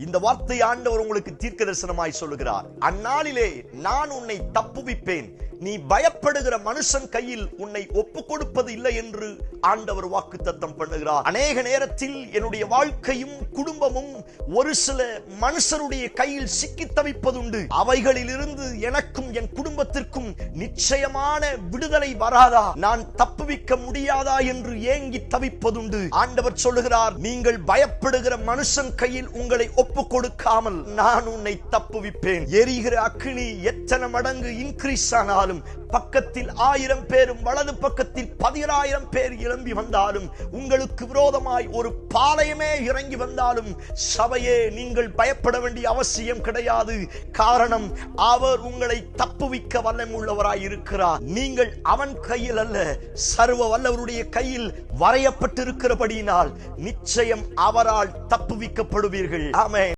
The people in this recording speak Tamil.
இந்த வார்த்தை ஆண்டவர் உங்களுக்கு தீர்க்க தரிசனமாய் சொல்லுகிறார். அந்நாளிலே நான் உன்னை தப்புவிப்பேன், நீ பயப்படுகிற மனுஷன் கையில் உன்னை ஒப்பு கொடுப்பது இல்லை என்று ஆண்டவர் வாக்குத்தத்தம் பண்ணுகிறார். அநேக நேரத்தில் என்னுடைய வாழ்க்கையும் குடும்பமும் ஒரு சில மனுஷருடைய கையில் சிக்கி தவிப்பதுண்டு. அவைகளிலிருந்து எனக்கும் என் குடும்பத்திற்கும் நிச்சயமான விடுதலை வராதா, நான் தப்புவிக்க முடியாதா என்று ஏங்கி தவிப்பதுண்டு. ஆண்டவர் சொல்லுகிறார், நீங்கள் பயப்படுகிற மனுஷன் கையில் உங்களை ஒப்பு கொடுக்காமல் நான் உன்னை தப்புவிப்பேன். எரிகிற அக்கினி எத்தனை மடங்கு இன்கிரீஸ் ஆனாலும், பக்கத்தில் 1000 பேரும் வலது பக்கத்தில் 10000 பேர் இறங்கி வந்தாலும், உங்களுக்கு விரோதமாய் ஒரு பாளையமே இறங்கி வந்தாலும், சபையே நீங்கள் பயப்பட வேண்டிய அவசியம் கிடையாது. காரணம், அவர் உங்களை தப்புவிக்க வல்லமுள்ளவராய் இருக்கிறார். நீங்கள் அவன் கையில் அல்ல, சர்வ வல்லவருடைய கையில் வரையப்பட்டிருக்கிறபடியினால் நிச்சயம் அவரால் தப்புவிக்கப்படுவீர்கள். ஆமென்.